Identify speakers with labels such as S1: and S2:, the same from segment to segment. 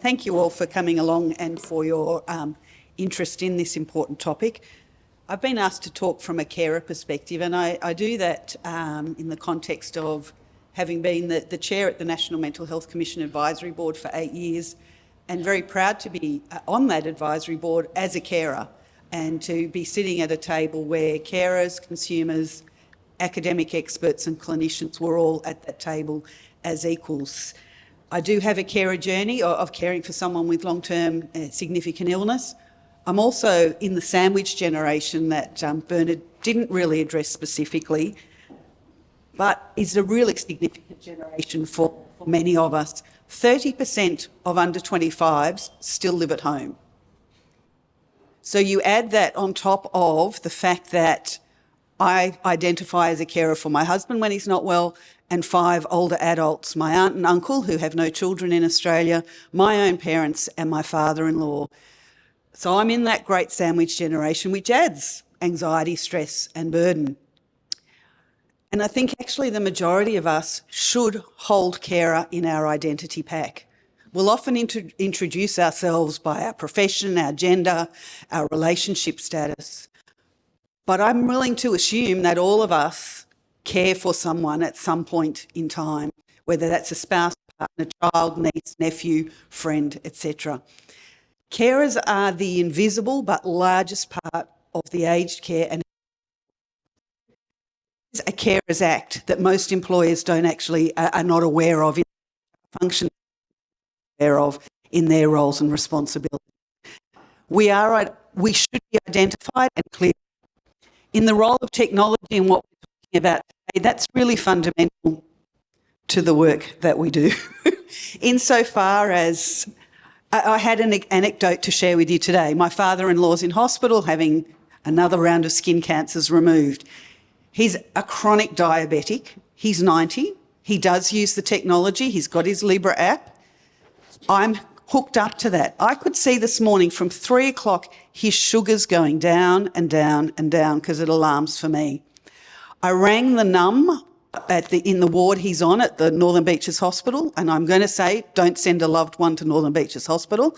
S1: Thank you all for coming along and for your interest in this important topic. I've been asked to talk from a carer perspective, and I do that in the context of having been the chair at the National Mental Health Commission Advisory Board for 8 years, and very proud to be on that advisory board as a carer and to be sitting at a table where carers, consumers, academic experts and clinicians were all at that table as equals. I do have a carer journey of caring for someone with long-term significant illness. I'm also in the sandwich generation that Bernard didn't really address specifically, but is a really significant generation for many of us. 30% of under 25s still live at home. So you add that on top of the fact that I identify as a carer for my husband when he's not well, and 5 older adults, my aunt and uncle who have no children in Australia, my own parents and my father-in-law. So I'm in that great sandwich generation, which adds anxiety, stress and burden. And I think actually the majority of us should hold carer in our identity pack. We'll often introduce ourselves by our profession, our gender, our relationship status. But I'm willing to assume that all of us care for someone at some point in time, whether that's a spouse, partner, child, niece, nephew, friend, etc. Carers are the invisible but largest part of the aged care, and it's a Carers Act that most employers don't actually are not aware of, function aware of in their roles and responsibilities. We should be identified and clear. In the role of technology and what we're talking about today, that's really fundamental to the work that we do. Insofar as I had an anecdote to share with you today. My father-in-law's in hospital having another round of skin cancers removed. He's a chronic diabetic. He's 90. He does use the technology. He's got his Libra app. I'm hooked up to that. I could see this morning from 3 o'clock his sugar's going down and down and down because it alarms for me. I rang the NUM in the ward he's on at the Northern Beaches Hospital, and I'm going to say don't send a loved one to Northern Beaches Hospital.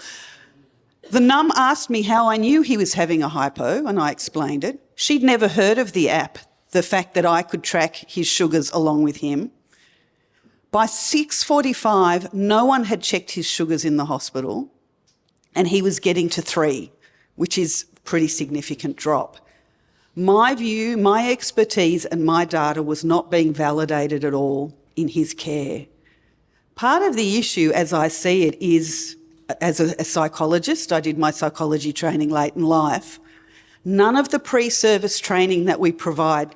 S1: The NUM asked me how I knew he was having a hypo, and I explained it. She'd never heard of the app, the fact that I could track his sugars along with him. By 6:45, no one had checked his sugars in the hospital, and he was getting to 3, which is a pretty significant drop. My view, my expertise and my data was not being validated at all in his care. Part of the issue, as I see it, is, as a psychologist, I did my psychology training late in life, none of the pre-service training that we provide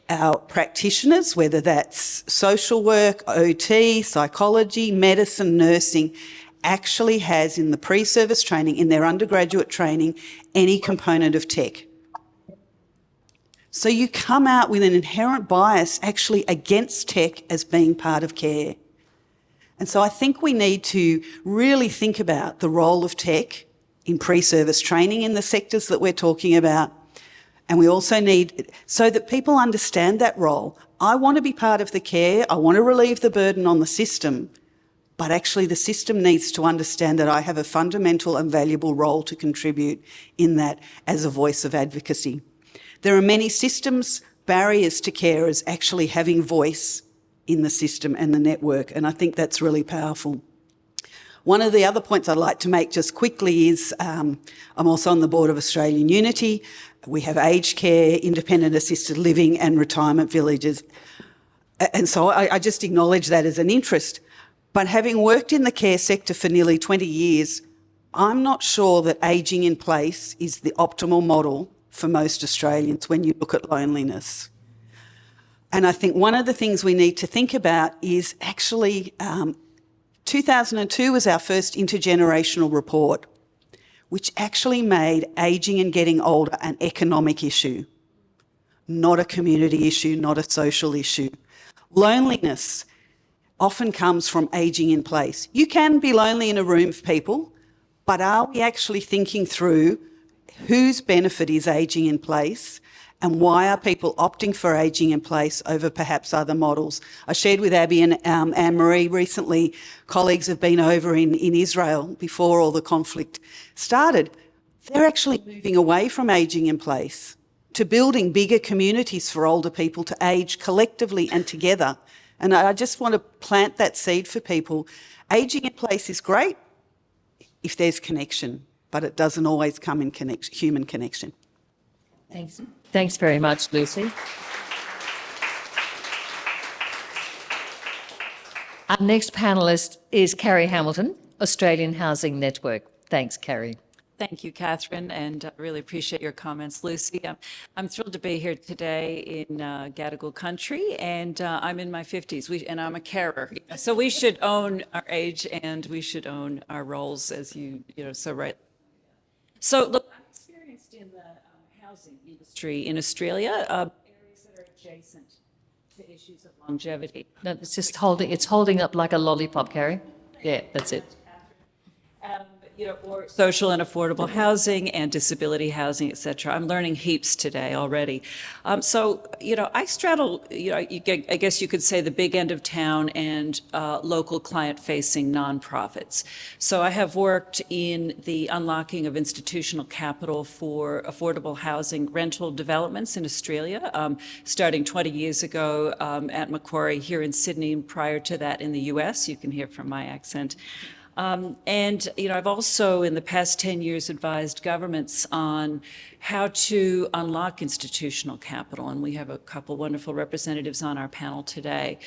S1: our practitioners, whether that's social work, OT, psychology, medicine, nursing, actually has in the pre-service training, in their undergraduate training, any component of tech. So you come out with an inherent bias actually against tech as being part of care. And so I think we need to really think about the role of tech in pre-service training in the sectors that we're talking about. And we also need, so that people understand that role. I want to be part of the care, I want to relieve the burden on the system, but actually the system needs to understand that I have a fundamental and valuable role to contribute in that as a voice of advocacy. There are many systems barriers to carers actually having voice in the system and the network, and I think that's really powerful. One of the other points I'd like to make just quickly is I'm also on the board of Australian Unity. We have aged care, independent assisted living and retirement villages. And so I just acknowledge that as an interest. But having worked in the care sector for nearly 20 years, I'm not sure that ageing in place is the optimal model for most Australians when you look at loneliness. And I think one of the things we need to think about is actually 2002 was our first intergenerational report, which actually made ageing and getting older an economic issue, not a community issue, not a social issue. Loneliness often comes from ageing in place. You can be lonely in a room of people, but are we actually thinking through whose benefit is ageing in place And why are people opting for ageing in place over perhaps other models? I shared with Abby and Anne-Marie recently, colleagues have been over in Israel before all the conflict started. They're actually moving away from ageing in place to building bigger communities for older people to age collectively and together. And I just want to plant that seed for people. Ageing in place is great if there's connection, but it doesn't always come in human connection.
S2: Thanks. Thanks very much, Lucy. Our next panellist is Carrie Hamilton, Australian Housing Network. Thanks, Carrie.
S3: Thank you, Kathryn, and I really appreciate your comments, Lucy. I'm thrilled to be here today in Gadigal country, and I'm in my 50s, and I'm a carer. So we should own our age, and we should own our roles, as you know, so right. So look, I'm experienced in the housing industry in Australia, areas that are adjacent to issues of longevity.
S2: No, it's just holding up like a lollipop, Carrie. Yeah, that's it.
S3: Or social and affordable housing and disability housing, et cetera. I'm learning heaps today already. I straddle, I guess you could say the big end of town and local client-facing nonprofits. So I have worked in the unlocking of institutional capital for affordable housing rental developments in Australia, starting 20 years ago at Macquarie here in Sydney, and prior to that in the US. You can hear from my accent. I've also, in the past 10 years, advised governments on how to unlock institutional capital, and we have a couple wonderful representatives on our panel today,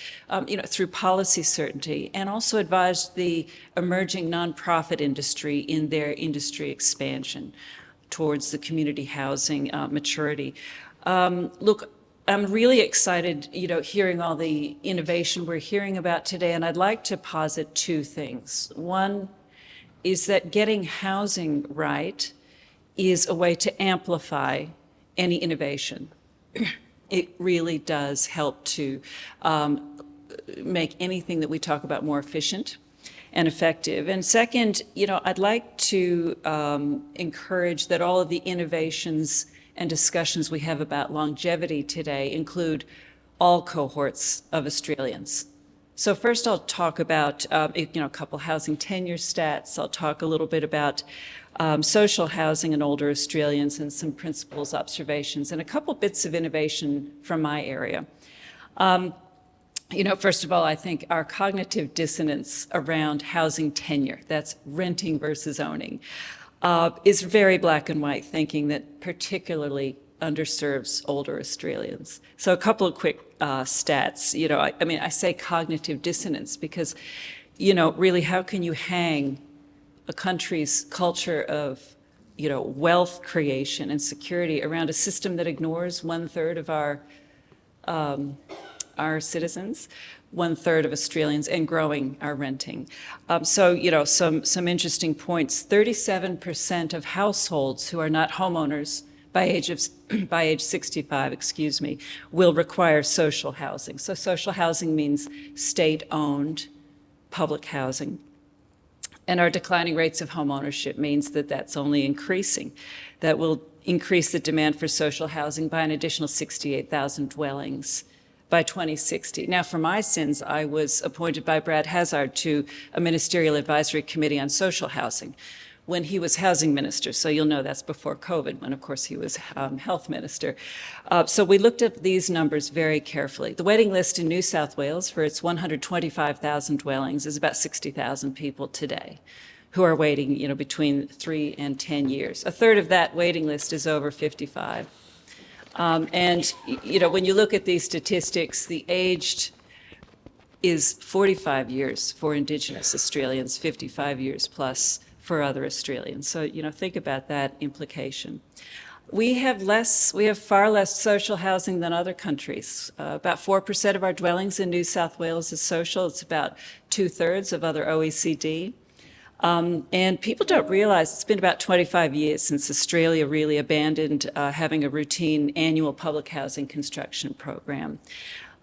S3: through policy certainty, and also advised the emerging nonprofit industry in their industry expansion towards the community housing maturity. Look, I'm really excited, hearing all the innovation we're hearing about today, and I'd like to posit two things. One is that getting housing right is a way to amplify any innovation. It really does help to make anything that we talk about more efficient and effective. And second, I'd like to encourage that all of the innovations and discussions we have about longevity today include all cohorts of Australians. So first I'll talk about, a couple housing tenure stats. I'll talk a little bit about social housing in older Australians and some principles, observations, and a couple bits of innovation from my area. First of all, I think our cognitive dissonance around housing tenure, that's renting versus owning, is very black and white thinking that particularly underserves older Australians. So a couple of quick stats. I say cognitive dissonance because, really how can you hang a country's culture of, wealth creation and security around a system that ignores 1/3 of our citizens, 1/3 of Australians, and growing our renting. Some interesting points. 37% of households who are not homeowners by age 65, will require social housing. So social housing means state-owned public housing. And our declining rates of homeownership means that that's only increasing. That will increase the demand for social housing by an additional 68,000 dwellings by 2060. Now, for my sins, I was appointed by Brad Hazzard to a ministerial advisory committee on social housing when he was housing minister. So you'll know that's before COVID, when, of course, he was health minister. So we looked at these numbers very carefully. The waiting list in New South Wales for its 125,000 dwellings is about 60,000 people today who are waiting, between 3 and 10 years. A third of that waiting list is over 55. When you look at these statistics, the aged is 45 years for Indigenous Australians, 55 years plus for other Australians. So, think about that implication. We have far less social housing than other countries. About 4% of our dwellings in New South Wales is social. It's about 2/3 of other OECD. And people don't realize it's been about 25 years since Australia really abandoned having a routine annual public housing construction program.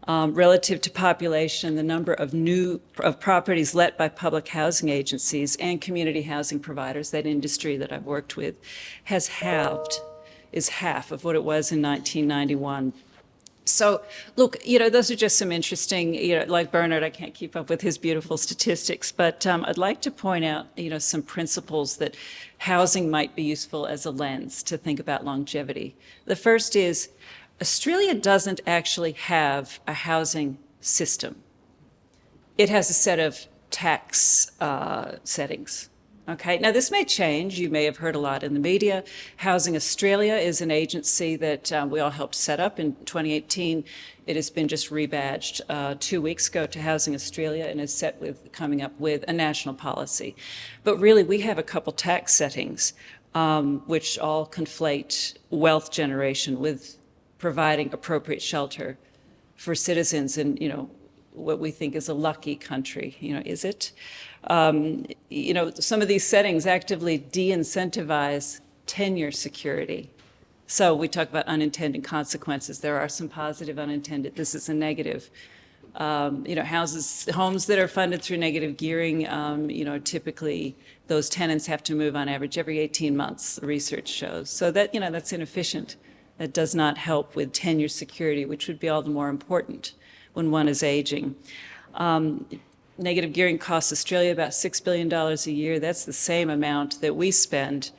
S3: Relative to population, the number of properties let by public housing agencies and community housing providers, that industry that I've worked with, has halved. is half of what it was in 1991. So, look, you know, those are just some interesting, you know, like Bernard, I can't keep up with his beautiful statistics, but I'd like to point out, you know, some principles that housing might be useful as a lens to think about longevity. The first is Australia doesn't actually have a housing system. It has a set of tax settings. Okay, now this may change. You may have heard a lot in the media. Housing Australia is an agency that we all helped set up in 2018. It has been just rebadged 2 weeks ago to Housing Australia and is coming up with a national policy. But really, we have a couple tax settings which all conflate wealth generation with providing appropriate shelter for citizens in, you know, what we think is a lucky country. You know, is it? You know, some of these settings actively de-incentivize tenure security. So we talk about unintended consequences. There are some positive unintended. This is a negative. You know, homes that are funded through negative gearing, you know, typically those tenants have to move on average every 18 months, the research shows. So that, you know, that's inefficient. That does not help with tenure security, which would be all the more important when one is aging. Negative gearing costs Australia about $6 billion a year. That's the same amount that we spend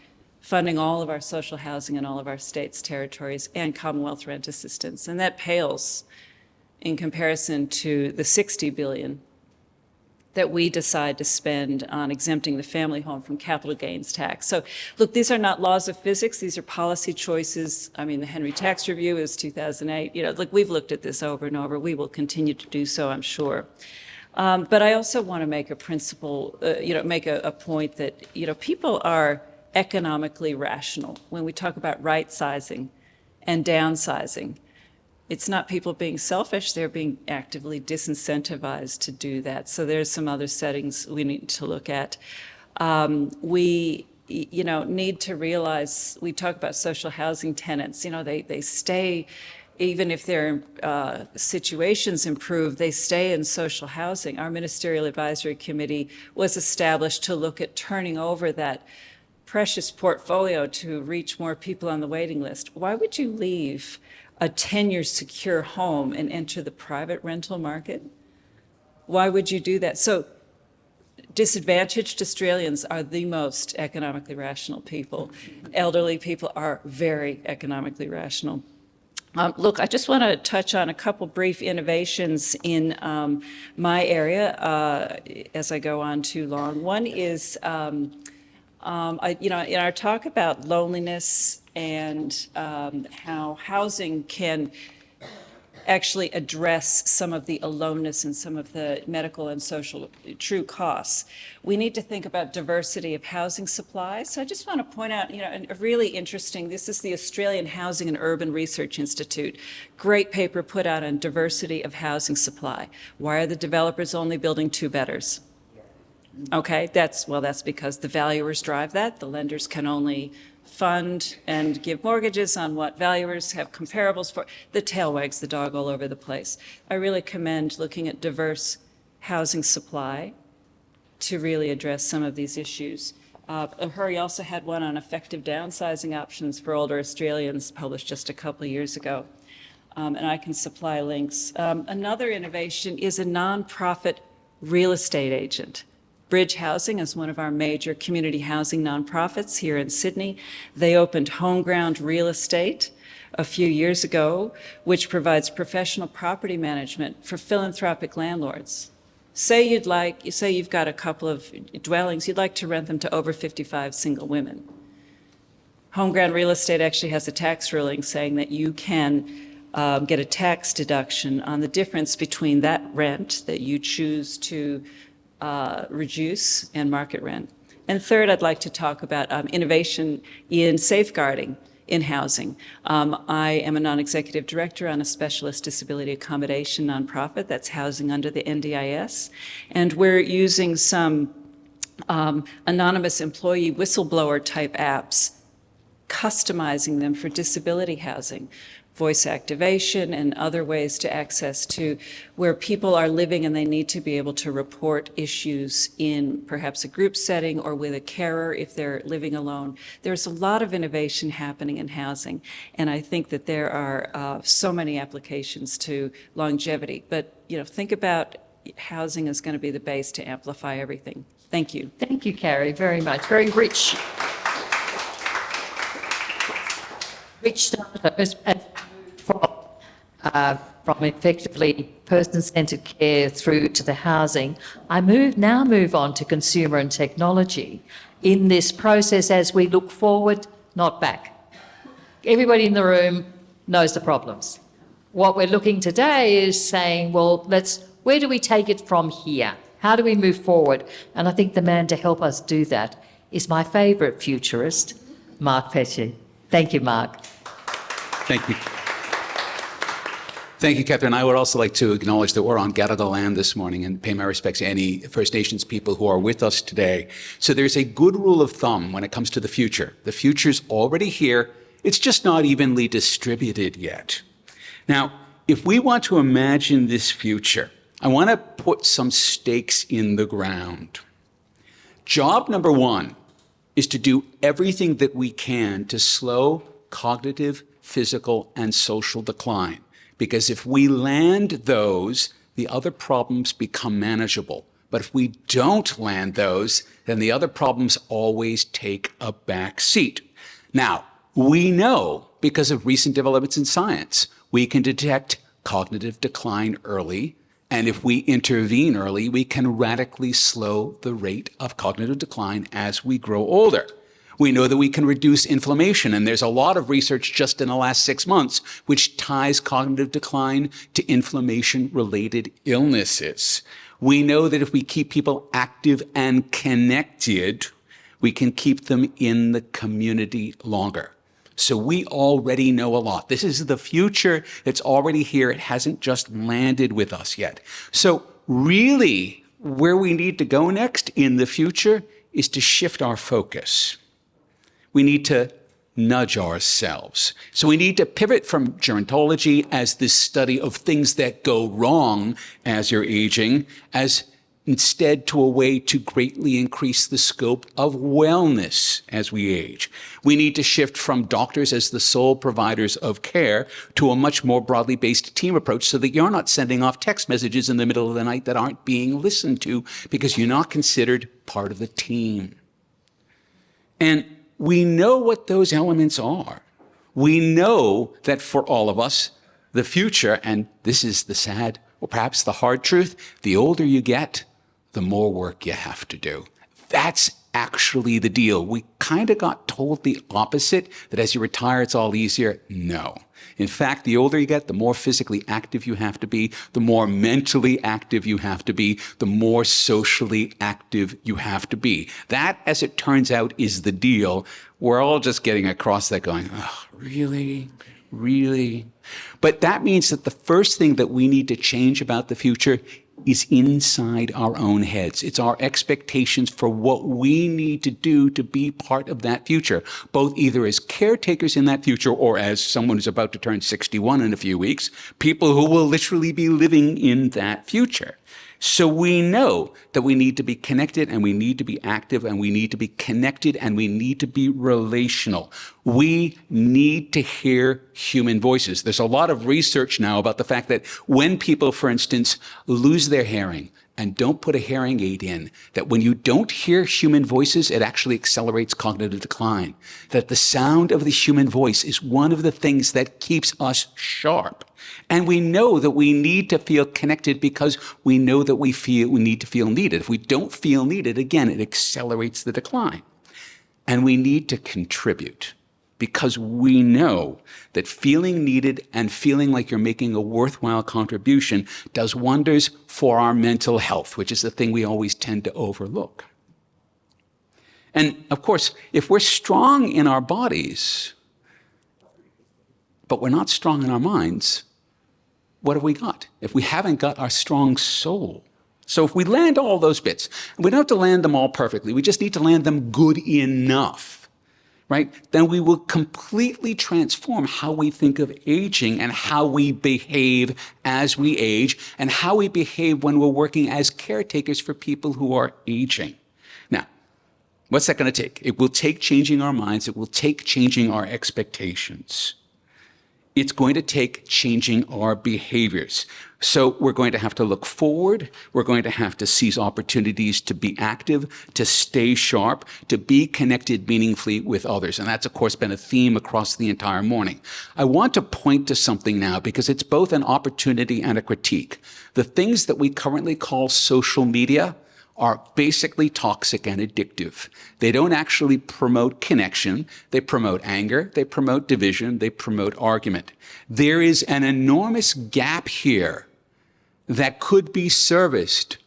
S3: funding all of our social housing in all of our states, territories, and Commonwealth rent assistance. And that pales in comparison to the $60 billion that we decide to spend on exempting the family home from capital gains tax. So look, these are not laws of physics. These are policy choices. I mean, the Henry Tax Review is 2008. You know, like we've looked at this over and over. We will continue to do so, I'm sure. But I also want to make a principle, you know, make a point that, you know, people are economically rational. When we talk about right sizing and downsizing, it's not people being selfish, they're being actively disincentivized to do that. So there's some other settings we need to look at. We, you know, need to realize, we talk about social housing tenants, you know, they stay. Even if their situations improve, they stay in social housing. Our Ministerial Advisory Committee was established to look at turning over that precious portfolio to reach more people on the waiting list. Why would you leave a 10-year secure home and enter the private rental market? Why would you do that? So disadvantaged Australians are the most economically rational people. Elderly people are very economically rational. Look, I just want to touch on a couple brief innovations in my area as I go on too long. One is, you know, in our talk about loneliness and how housing can actually address some of the aloneness and some of the medical and social true costs. We need to think about diversity of housing supply. So I just want to point out, you know, a really interesting, this is the Australian Housing and Urban Research Institute. Great paper put out on diversity of housing supply. Why are the developers only building 2-bedders? Okay, that's because the valuers drive that. The lenders can only fund and give mortgages on what valuers have comparables for. The tail wags the dog all over the place. I really commend looking at diverse housing supply to really address some of these issues. Hurry also had one on effective downsizing options for older Australians, published just a couple of years ago. And I can supply links. Another innovation is a nonprofit real estate agent. Bridge Housing is one of our major community housing nonprofits here in Sydney. They opened Homeground Real Estate a few years ago, which provides professional property management for philanthropic landlords. Say you've got a couple of dwellings, you'd like to rent them to over 55 single women. Homeground Real Estate actually has a tax ruling saying that you can get a tax deduction on the difference between that rent that you choose to reduce and market rent. And third, I'd like to talk about innovation in safeguarding in housing. I am a non-executive director on a specialist disability accommodation nonprofit that's housing under the NDIS, and we're using some anonymous employee whistleblower type apps customizing them for disability housing, voice activation and other ways to access to where people are living and they need to be able to report issues in perhaps a group setting or with a carer if they're living alone. There's a lot of innovation happening in housing, and I think that there are so many applications to longevity. But, think about housing is going to be the base to amplify everything. Thank you.
S2: Thank you, Carrie, very much. Very rich. Rich data as from effectively person-centred care through to the housing. I now move on to consumer and technology in this process as we look forward, not back. Everybody in the room knows the problems. What we're looking today is saying, well, where do we take it from here? How do we move forward? And I think the man to help us do that is my favourite futurist, Mark Pesce. Thank you, Mark.
S4: Thank you. Thank you, Kathryn. I would also like to acknowledge that we're on Gadigal land this morning and pay my respects to any First Nations people who are with us today. So there's a good rule of thumb when it comes to the future. The future's already here. It's just not evenly distributed yet. Now, if we want to imagine this future, I want to put some stakes in the ground. Job number one is to do everything that we can to slow cognitive, physical, and social decline. Because if we land those, the other problems become manageable. But if we don't land those, then the other problems always take a back seat. Now, we know, because of recent developments in science, we can detect cognitive decline early, and if we intervene early, we can radically slow the rate of cognitive decline as we grow older. We know that we can reduce inflammation, and there's a lot of research just in the last 6 months which ties cognitive decline to inflammation-related illnesses. We know that if we keep people active and connected, we can keep them in the community longer. So we already know a lot. This is the future that's already here. It hasn't just landed with us yet. So really, where we need to go next in the future is to shift our focus. We need to nudge ourselves. So we need to pivot from gerontology as this study of things that go wrong as you're aging, as instead to a way to greatly increase the scope of wellness as we age. We need to shift from doctors as the sole providers of care to a much more broadly based team approach so that you're not sending off text messages in the middle of the night that aren't being listened to because you're not considered part of the team. And we know what those elements are. We know that for all of us, the future, and this is the sad or perhaps the hard truth, the older you get, the more work you have to do. That's actually the deal. We kind of got told the opposite, that as you retire, it's all easier. No. In fact, the older you get, the more physically active you have to be, the more mentally active you have to be, the more socially active you have to be. That, as it turns out, is the deal. We're all just getting across that going, oh, really? Really? But that means that the first thing that we need to change about the future is inside our own heads. It's our expectations for what we need to do to be part of that future, both either as caretakers in that future or as someone who's about to turn 61 in a few weeks, people who will literally be living in that future. So we know that we need to be connected and we need to be active and we need to be connected and we need to be relational. We need to hear human voices. There's a lot of research now about the fact that when people, for instance, lose their hearing and don't put a hearing aid in, that when you don't hear human voices, it actually accelerates cognitive decline. That the sound of the human voice is one of the things that keeps us sharp. And we know that we need to feel connected because we know that we need to feel needed. If we don't feel needed, again, it accelerates the decline. And we need to contribute because we know that feeling needed and feeling like you're making a worthwhile contribution does wonders for our mental health, which is the thing we always tend to overlook. And of course, if we're strong in our bodies, but we're not strong in our minds, what have we got? If we haven't got our strong soul. So if we land all those bits, and we don't have to land them all perfectly, we just need to land them good enough. right, then we will completely transform how we think of aging and how we behave as we age and how we behave when we're working as caretakers for people who are aging. Now, what's that going to take? It will take changing our minds. It will take changing our expectations. It's going to take changing our behaviors. So we're going to have to look forward. We're going to have to seize opportunities to be active, to stay sharp, to be connected meaningfully with others. And that's, of course, been a theme across the entire morning. I want to point to something now because it's both an opportunity and a critique. The things that we currently call social media are basically toxic and addictive. They don't actually promote connection. They promote anger. They promote division. They promote argument. There is an enormous gap here that could be serviced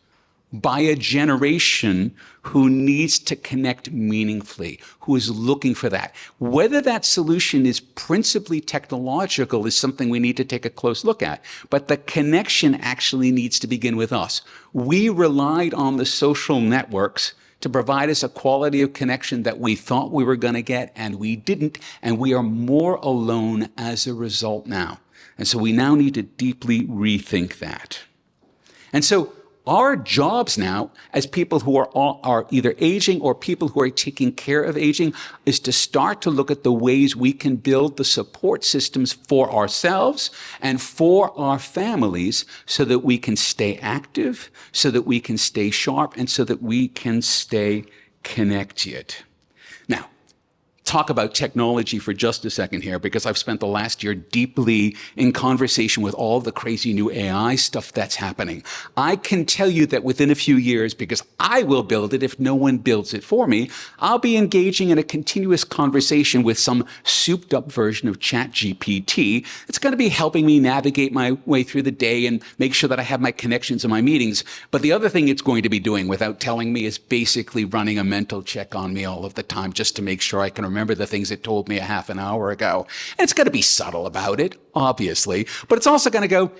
S4: by a generation who needs to connect meaningfully, who is looking for that. Whether that solution is principally technological is something we need to take a close look at. But the connection actually needs to begin with us. We relied on the social networks to provide us a quality of connection that we thought we were going to get, and we didn't, and we are more alone as a result now. And so we now need to deeply rethink that. And so our jobs now, as people who are either aging or people who are taking care of aging, is to start to look at the ways we can build the support systems for ourselves and for our families so that we can stay active, so that we can stay sharp, and so that we can stay connected. Now, talk about technology for just a second here, because I've spent the last year deeply in conversation with all the crazy new AI stuff that's happening. I can tell you that within a few years, because I will build it if no one builds it for me, I'll be engaging in a continuous conversation with some souped up version of ChatGPT. It's going to be helping me navigate my way through the day and make sure that I have my connections in my meetings. But the other thing it's going to be doing without telling me is basically running a mental check on me all of the time just to make sure I can remember the things it told me a half an hour ago. And it's going to be subtle about it, obviously, but it's also going to go,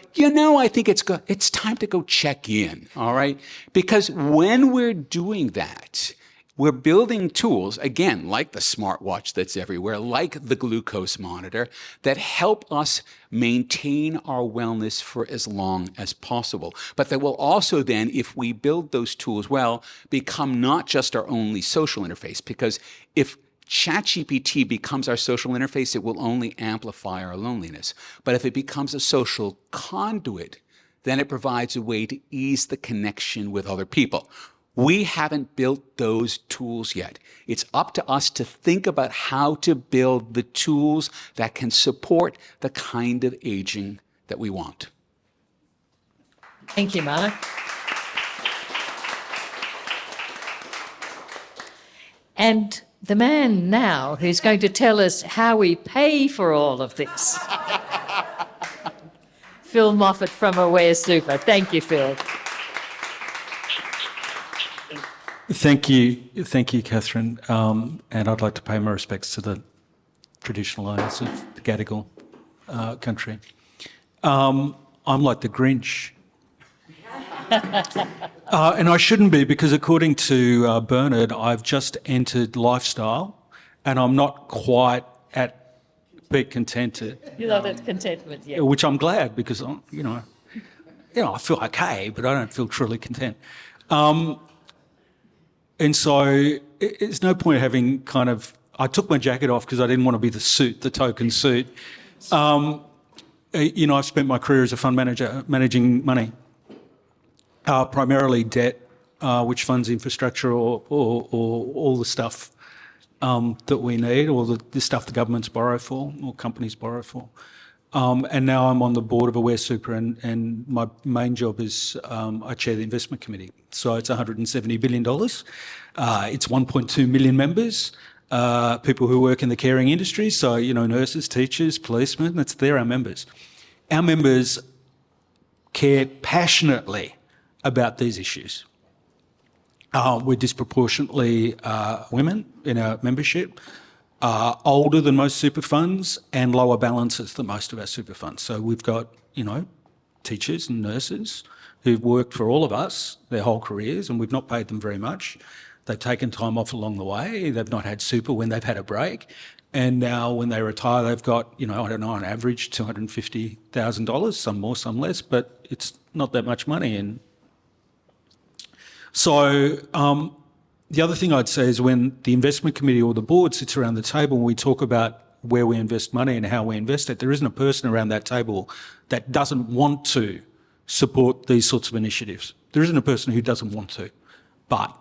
S4: I think it's time to go check in, all right? Because when we're doing that, we're building tools, again, like the smartwatch that's everywhere, like the glucose monitor, that help us maintain our wellness for as long as possible. But that will also then, if we build those tools well, become not just our only social interface. Because if ChatGPT becomes our social interface, it will only amplify our loneliness. But if it becomes a social conduit, then it provides a way to ease the connection with other people. We haven't built those tools yet. It's up to us to think about how to build the tools that can support the kind of aging that we want.
S2: Thank you, Mark. And the man now who's going to tell us how we pay for all of this. Phil Moffitt from Aware Super. Thank you, Phil.
S5: Thank you, Kathryn. And I'd like to pay my respects to the traditional owners of the Gadigal country. I'm like the Grinch. And I shouldn't be, because according to Bernard, I've just entered lifestyle and I'm not quite at peak contented.
S2: You're not at contentment yet.
S5: Which I'm glad, because, I feel okay, but I don't feel truly content. And so it's no point having I took my jacket off because I didn't want to be the token suit. I've spent my career as a fund manager managing money. Primarily debt, which funds infrastructure or all the stuff that we need, or the stuff the governments borrow for or companies borrow for. And now I'm on the board of Aware Super, and my main job is I chair the investment committee. So it's $170 billion. It's 1.2 million members, people who work in the caring industry. So, nurses, teachers, policemen, they're our members. Our members care passionately about these issues. We're disproportionately women in our membership, older than most super funds, and lower balances than most of our super funds. So we've got, teachers and nurses who've worked for all of us their whole careers, and we've not paid them very much. They've taken time off along the way. They've not had super when they've had a break. And now when they retire, they've got, I don't know, on average $250,000, some more, some less, but it's not that much money. And so the other thing I'd say is when the investment committee or the board sits around the table and we talk about where we invest money and how we invest it, there isn't a person around that table that doesn't want to support these sorts of initiatives. There isn't a person who doesn't want to, but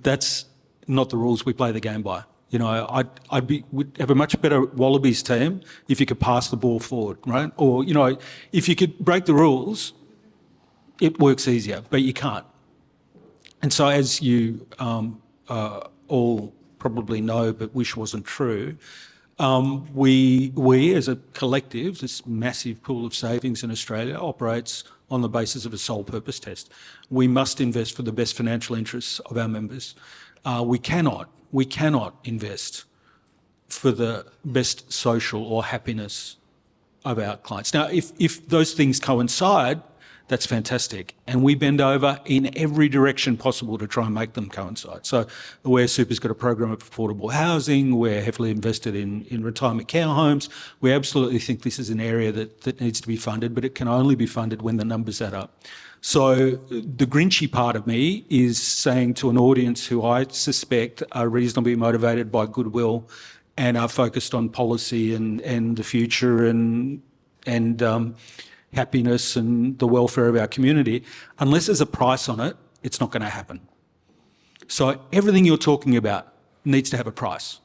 S5: that's not the rules we play the game by. We'd have a much better Wallabies team if you could pass the ball forward, right? Or, if you could break the rules, it works easier, but you can't. And so as you all probably know, but wish wasn't true, we as a collective, this massive pool of savings in Australia operates on the basis of a sole purpose test. We must invest for the best financial interests of our members. We cannot invest for the best social or happiness of our clients. Now, if those things coincide, that's fantastic. And we bend over in every direction possible to try and make them coincide. So Aware Super's got a program of affordable housing. We're heavily invested in retirement care homes. We absolutely think this is an area that needs to be funded, but it can only be funded when the numbers add up. So the Grinchy part of me is saying to an audience who I suspect are reasonably motivated by goodwill and are focused on policy and the future and happiness and the welfare of our community, unless there's a price on it, it's not going to happen. So everything you're talking about needs to have a price.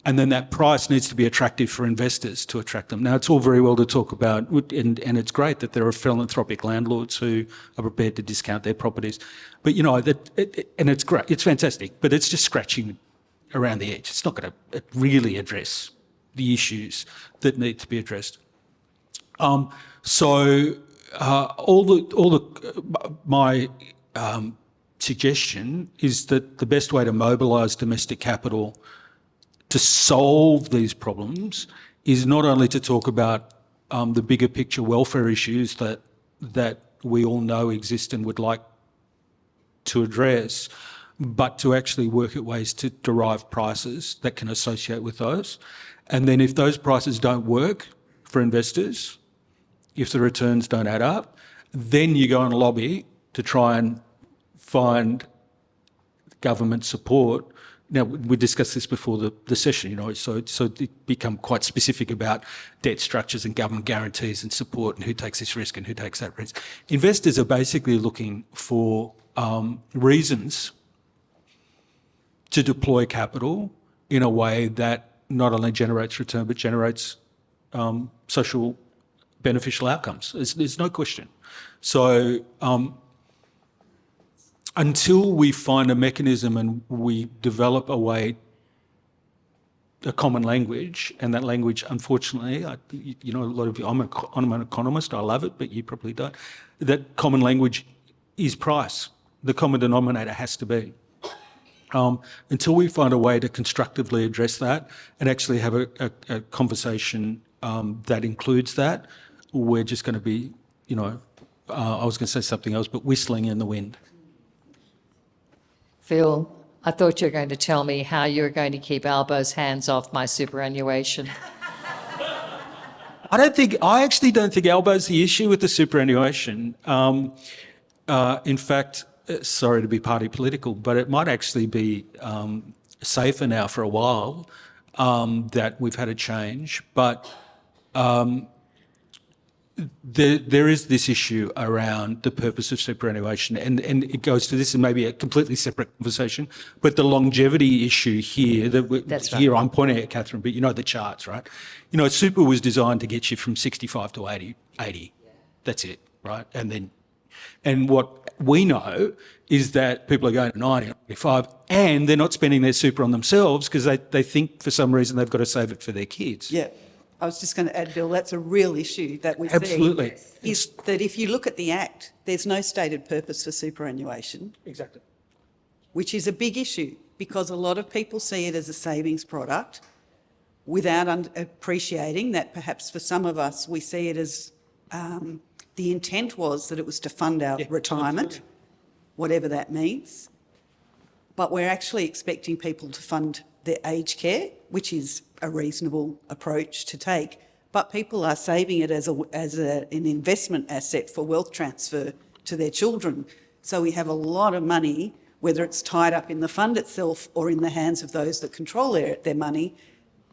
S5: And then that price needs to be attractive for investors to attract them. Now, it's all very well to talk about, and it's great that there are philanthropic landlords who are prepared to discount their properties. But, and it's great, it's fantastic, but it's just scratching around the edge. It's not going to really address the issues that need to be addressed. My suggestion is that the best way to mobilise domestic capital to solve these problems is not only to talk about the bigger picture welfare issues that we all know exist and would like to address, but to actually work at ways to derive prices that can associate with those. And then if those prices don't work for investors, if the returns don't add up, then you go and lobby to try and find government support. Now, we discussed this before the session, so it become quite specific about debt structures and government guarantees and support and who takes this risk and who takes that risk. Investors are basically looking for reasons to deploy capital in a way that not only generates return but generates social beneficial outcomes. There's no question. So until we find a mechanism and we develop a common language, and that language, unfortunately, a lot of you, I'm an economist, I love it, but you probably don't. That common language is price. The common denominator has to be. Until we find a way to constructively address that and actually have a conversation that includes that, we're just going to be, I was going to say something else, but whistling in the wind.
S2: Phil, I thought you were going to tell me how you were going to keep Albo's hands off my superannuation.
S5: I actually don't think Albo's the issue with the superannuation. In fact, sorry to be party political, but it might actually be safer now for a while that we've had a change. But there is this issue around the purpose of superannuation, and it goes to this, and maybe a completely separate conversation, but the longevity issue here,
S2: That's right.
S5: Here I'm pointing at Kathryn, but the charts, right? Super was designed to get you from 65 to 80. That's it, right? And what we know is that people are going to 90, 95, and they're not spending their super on themselves because they think for some reason they've got to save it for their kids.
S1: Yeah. I was just going to add, Bill, that's a real issue that we
S5: Absolutely.
S1: see, is that if you look at the Act, there's no stated purpose for superannuation.
S5: Exactly.
S1: Which is a big issue because a lot of people see it as a savings product without appreciating that perhaps for some of us we see it as the intent was that it was to fund our retirement, whatever that means. but we're actually expecting people to fund their aged care, which is a reasonable approach to take. But people are saving it as an investment asset for wealth transfer to their children. So we have a lot of money, whether it's tied up in the fund itself or in the hands of those that control their money,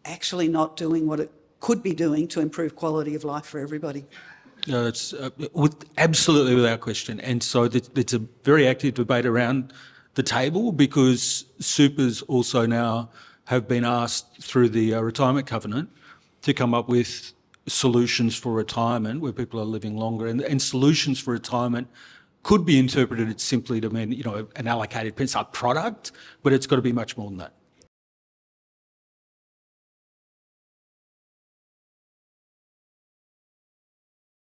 S1: actually not doing what it could be doing to improve quality of life for everybody.
S5: No, it's absolutely without question. And so it's a very active debate around the table, because supers also now have been asked through the retirement covenant to come up with solutions for retirement where people are living longer. And solutions for retirement could be interpreted simply to mean, an allocated pension product, but it's got to be much more than that.